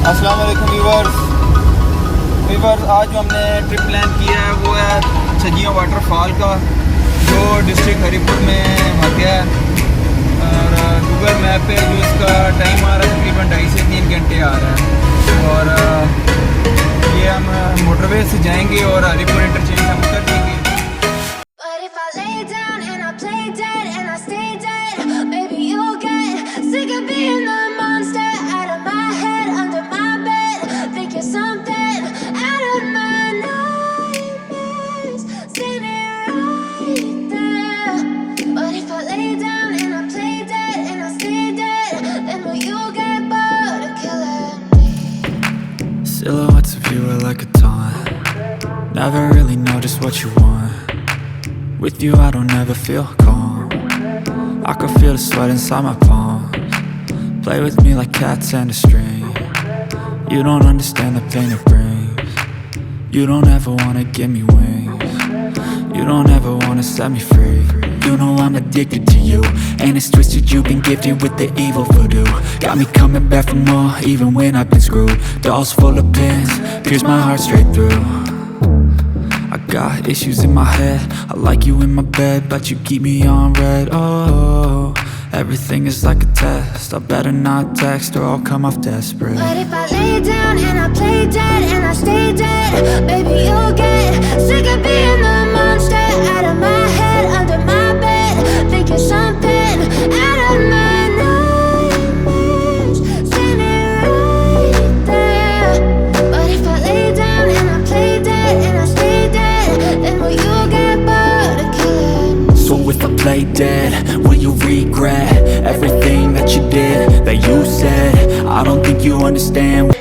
अस्सलाम वालेकुम व्यूअर्स। आज जो हमने ट्रिप प्लान किया है वो है छजिया वाटरफॉल का, जो डिस्ट्रिक्ट हरीपुर में वाक़ है। और गूगल मैप पे जो इसका टाइम आ रहा है तकरीबन 2.5 से 3 घंटे आ रहा है। और ये हम मोटरवे से जाएंगे और हरीपुर इंटरचेंज हम कर देंगे। Silhouettes of you are like a taunt. Never really know just what you want. With you I don't ever feel calm. I can feel the sweat inside my palms. Play with me like cats and a string. You don't understand the pain it brings. You don't ever wanna give me wings. You don't ever wanna set me free. You know I'm addicted to you, and it's twisted, you've been gifted with the evil voodoo. Got me coming back for more, even when I've been screwed. Dolls full of pins, pierce my heart straight through. I got issues in my head, I like you in my bed, but you keep me on red. Oh, everything is like a test, I better not text or I'll come off desperate. But if I lay down and I play dead and I stay dead, baby you'll get sick of being the monster out of my head, under my bed, thinking something out of my nightmares, standing right there. But if I lay down and I play dead and I stay dead, then will you get bored of killing me? So if I play dead, will you regret everything that you did, that you said? I don't think you understand.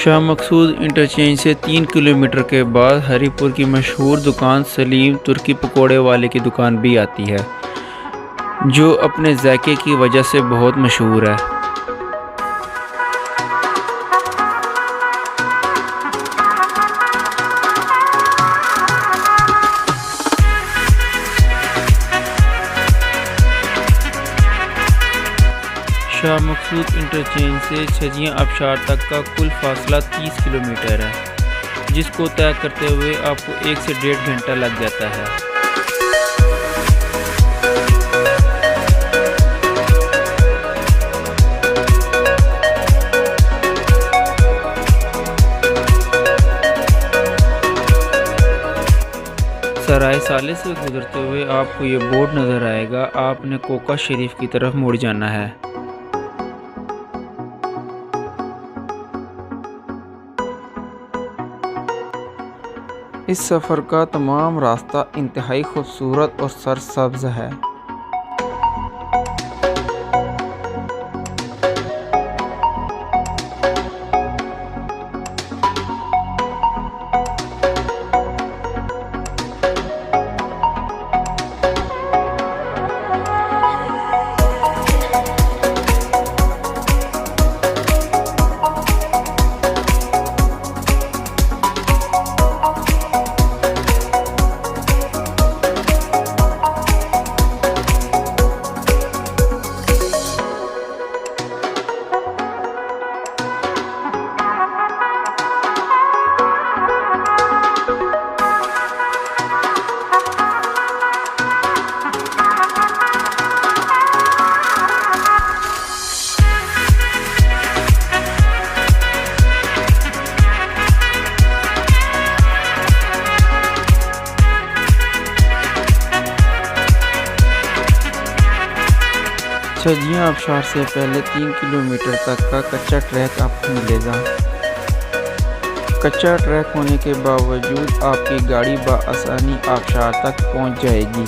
Shah Maqsood interchange से 3 kilometre के बाद हरीपुर की मशहूर दुकान सलीम तुर्की पकोड़े वाले की दुकान भी आती है, जो अपने जायके की वजह से बहुत मशहूर है। शाह मकसूद इंटरचेंज से छजिया आबशार तक का कुल फासला 30 किलोमीटर है, जिसको तय करते हुए आपको 1 से 1.5 घंटा लग जाता है। सराय साले से गुजरते हुए आपको ये बोर्ड नज़र आएगा, आपने कोका शरीफ की तरफ मुड़ जाना है। इस सफ़र का तमाम रास्ता इंतहाई खूबसूरत और सरसब्ज़ है। छजिया आबशार से पहले 3 किलोमीटर तक का कच्चा ट्रैक आपको मिलेगा। कच्चा ट्रैक होने के बावजूद आपकी गाड़ी बआसानी आबशार तक पहुंच जाएगी।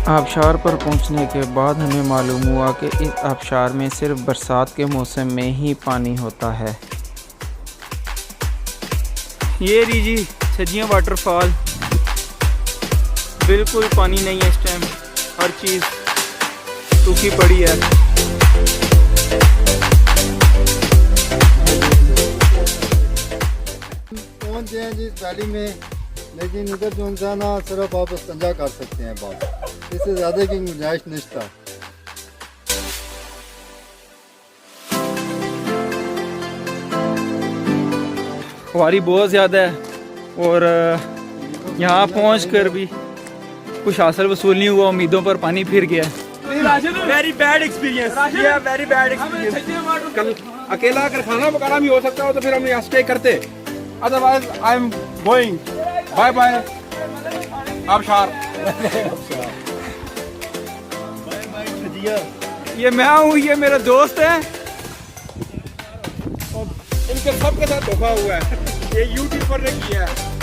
आबशार पर पहुंचने के बाद हमें मालूम हुआ कि इस आबशार में सिर्फ बरसात के मौसम में ही पानी होता है। ये लीजिए छजियां वाटरफॉल, बिल्कुल पानी नहीं है इस टाइम, हर चीज़ सूखी पड़ी है। पहुँच गए जी इस वैली में, लेकिन इधर जो इंसान है सिर्फ आप इस्तेंजा कर सकते हैं बस, इससे ज़्यादा की गुंजाइश नहीं था। सवारी बहुत ज़्यादा है और यहाँ पहुँचकर भी कुछ हासिल वसूल नहीं हुआ, उम्मीदों पर पानी फिर गया। Very bad experience, very bad experience. कल अकेला अगर खाना पकाना भी हो सकता हो तो फिर हम यहाँ स्टे करते, otherwise I am going, bye bye आबशार। ये मैं हूँ, ये मेरा दोस्त है। इनके सबके साथ धोखा हुआ है, ये यूट्यूबर ने किया है।